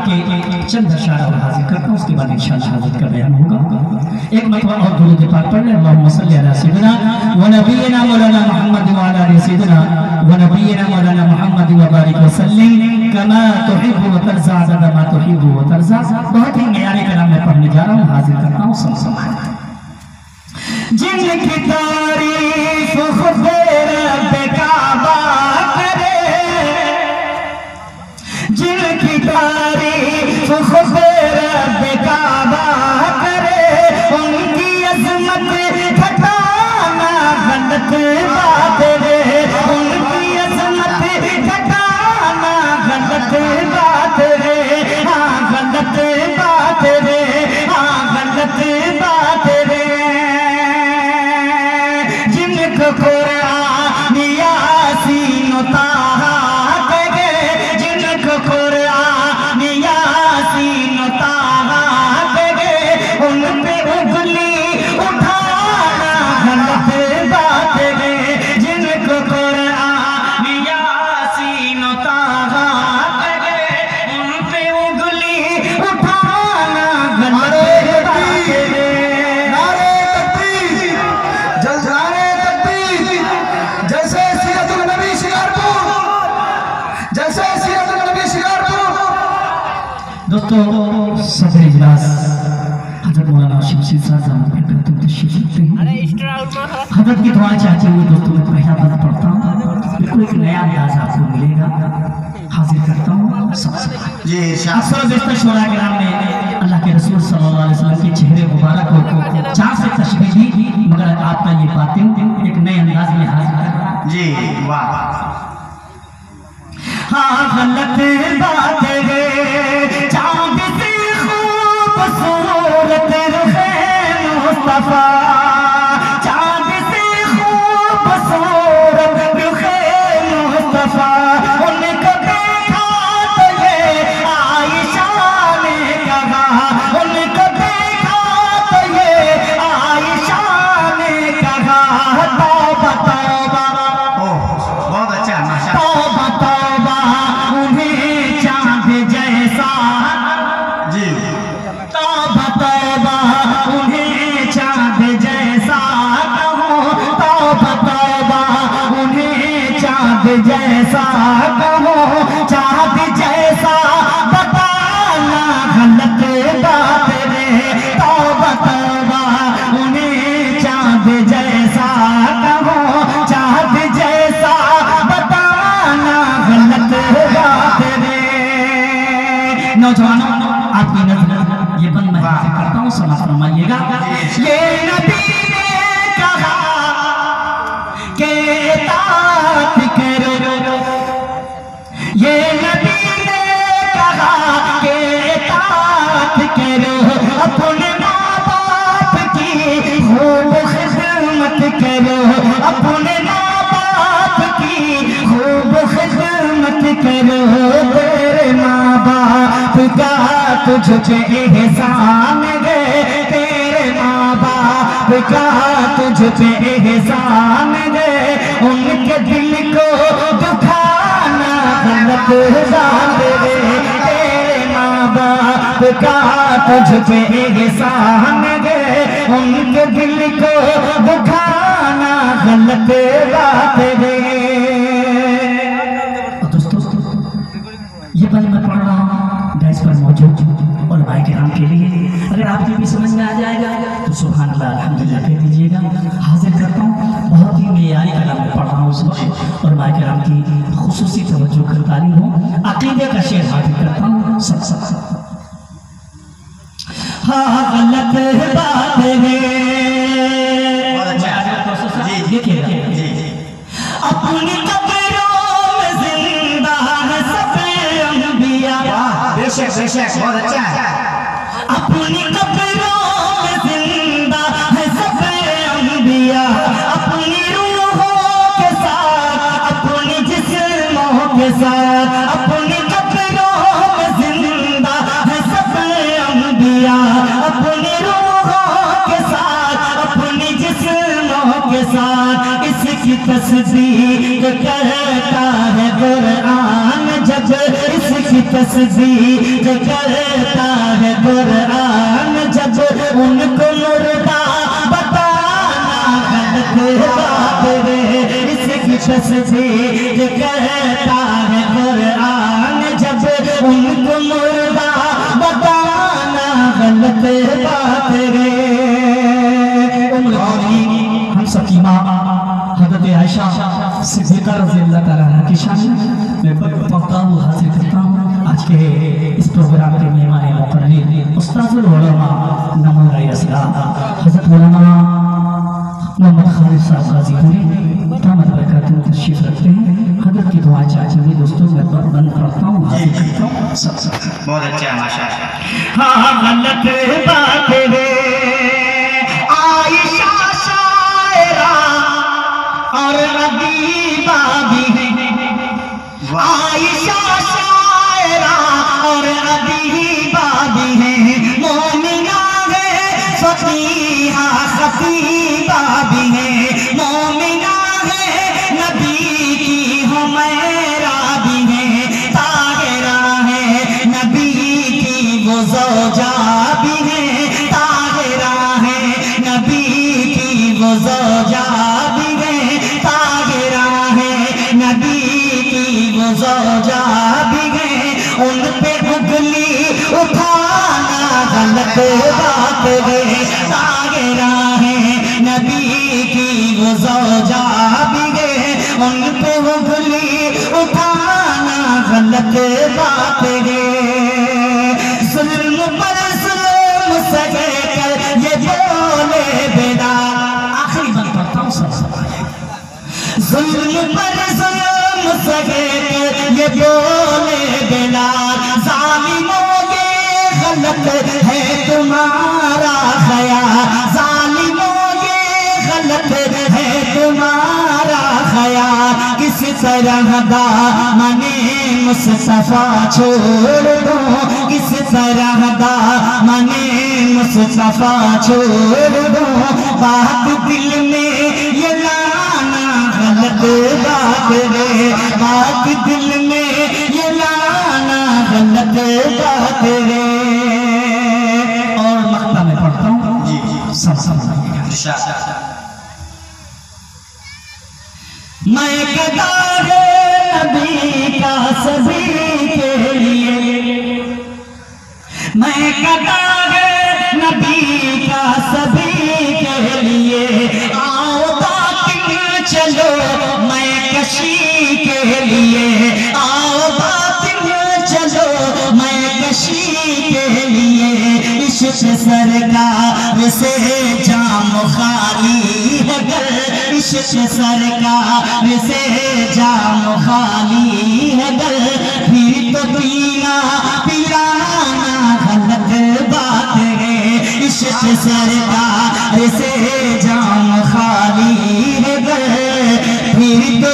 के चंद अशार और हाजिर करता हूँ, उसके बाद इंशाअल्लाह हाजिर का बयान होगा। एक मरतबा और दुरूद पाक पढ़ लें। अल्लाहुम्मा सल्ली अला सय्यिदिना व नबिय्यिना मौलाना मुहम्मद व अला आलि सय्यिदिना व नबिय्यिना मौलाना मुहम्मद व बारिक व सल्लिम कमा तुहिब्बु व तर्ज़ा अदद मा तुहिब्बु व तर्ज़ा। बहुत ही न्यारे कलाम में पढ़ने जा रहा हूँ, हाजिर करता हूँ। सब समाए जिनकी तारीफ खुद रब काबा करे, जिनकी तारीफ खुद रब काबा करे, उनकी अज़मत घटाना गलत बात रे, उनकी अज़मत घटाना गलत बात रे, हाँ गलत बात रे, हाँ गलत बात रे। जिनको कुरान यासीन ताहा कहे, जिनको कुरान यासीन ताहा कहे, उन पे उंगली उठाना गलत बात है। जिनको कुरान यासीन ताहा कहे, उन पे उंगली उठाना गलत बात है। दोस्तों सदर इजलास हजरत मौलाना शमशीर साहब तशरीफ रखते हैं। हजरत की दुआ चाहते हुए दोस्तों मैं पहला बंद पढ़ता हूँ, बिल्कुल एक नया अंदाज आपको मिलेगा। हाजिर करता हूँ सबसे अक्सर बेशतर शोरा किराम ने अल्लाह के रसूल सल्लल्लाहु अलैहि वसल्लम के चेहरे मुबारक को चार से तशबीह दी, मगर आपका ये बातें एक नए अंदाज में हाजिर है। जी वाह, हाँ गलत बात है। चांद से खूबसूरत है मुस्तफा, चांद से खूबसूरत है मुस्तफा, उनको देखा तो ये आयशा ने कहा, उनको देखा तो ये आयशा ने कहा, तौबा तौबा, ओह बहुत अच्छा माशाअल्लाह, तौबा तौबा उन्हें चांद जैसा, जी तौबा तौबा उन्हें चांद जैसा कहो, तौबा तौबा उन्हें चांद जैसा कहो, चांद जैसा बताना गलत बात रे, तौबा तौबा उन्हें चांद जैसा कहो, चांद जैसा बताना गलत बात रे। नौजवानों आपकी नजर ये बंद मैं करता हूँ, समाप्त फरमाइएगा। ये नबी ने कहा के इताअत करो, ये नबी ने कहा के इताअत करो, अपने माँ बाप की खूब खिदमत करो, अपने माँ बाप की खूब खिदमत करो, तेरे माँ बाप का तुझ पे एहसान है, तेरे माँ बाप का तुझ पे एहसान है, उनके दिल को दुखाना गलत बात है, तेरे माँ बाप का तुझ पे एहसान है, उनके दिल को दुखाना गलत बात है। दोस्तों ये बात मैं पढ़ रहा हूँ डैश पर मौजूद और भाई के नाम के लिए, अगर आपकी भी समझ में आ जाएगा तो सुभान अल्लाह अल्हम्दुलिल्लाह कह दीजिएगा। हाजिर करता हूँ, बहुत ही मेयारी कलाम में पढ़ रहा हूँ इस वक्त, और भाई के नाम की खुसूसी तवज्जो करतानी हूँ। अकीदे का शेर हाजिर करता हूँ सब सब सब। हाँ गलत बात है, अपनी बेशक बेशक बहुत अच्छा है, अपनी कब्रों में जिंदा है सब अंबिया, अपनी रूहों के साथ, अपनी जिस्मों के साथ, अपनी कब्रों में जिंदा है सब अंबिया, अपनी रूहों के साथ, अपनी जिस्मों के साथ, इसकी इसकी तस्दीक करता है कुरान जब इसकी तस्दीक करता है कुरान जब उनको मुर्दा बताना गलत बात रे इसकी तस्दीक करता है कुरान जब उनको मुर्दा बताना गलत बात रे। हम सबकी माँ हज़रत आयशा सिद्दीक़ा रज़ियल्लाहु ताला अन्हा की शान में पढ़ता हूँ हासिल करता हूँ। आज के इस प्रोग्राम के मेहमान मुक़र्रर उस्ताज़ुल उलमा नमूना इस्लाम हज़रत मौलाना मोहम्मद खालिद साहब गाज़ीपुरी दामद बरकातुहू तशरीफ़ रखते हैं। हज़रत की दुआ चाहते हुए दोस्तों मैं बंद करता हूँ हासिल करता हूँ। सब बहुत अच्छा माशाअल्लाह। हाँ गलत बात रे आयशा शायरा और अदीबा भी है आयशा शायरा और अदीबा भी है मोमिना है फकीहा खतीबा भी है मोमिना है नबी की हुमैरा भी है ताहिरा है नबी की वो ज़ौजा भी है ताहिरा है नबी की वो ज़ौजा भी है ताहिरा है नबी की वो ज़ौजा भी है उन पे उंगली उठाना गलत बात रे ताहिरा है नबी की वो ज़ौजा भी है उन पे उंगली उठाना गलत बात रे। जुल्म पर जुल्म सजे कर ये बोले बेदा आखिरी बात पढ़ता हूँ सब जुल्म पर जुल्म सजे कर ये बोले बेदा जालिमों ये गलत है तुम्हारा ख्याल जालिमों ये गलत है तुम्हारा ख्याल किस तरह दामने मुस्तफा छोड़ दो किस तरह दामने मुस्तफा छोड़ दो बात दिल में ये लाना गलत बात रे बात दिल में ये लाना गलत बात रे। और मक्ता में पढ़ता हूँ सब मैं कदारे नबी का सभी के लिए मैं कदारे नबी का सभी के लिए आओ बातिन चलो मैं कशी के लिए आओ बातिन चलो मैं कशी के लिए इश्क़ सरकार से जाम खाली है गर इश्क़ सरकार से जाम खाली है गर फिर तो पीना पिलाना गलत बात है इश्क़ सरकार से जाम खाली है गर फिर तो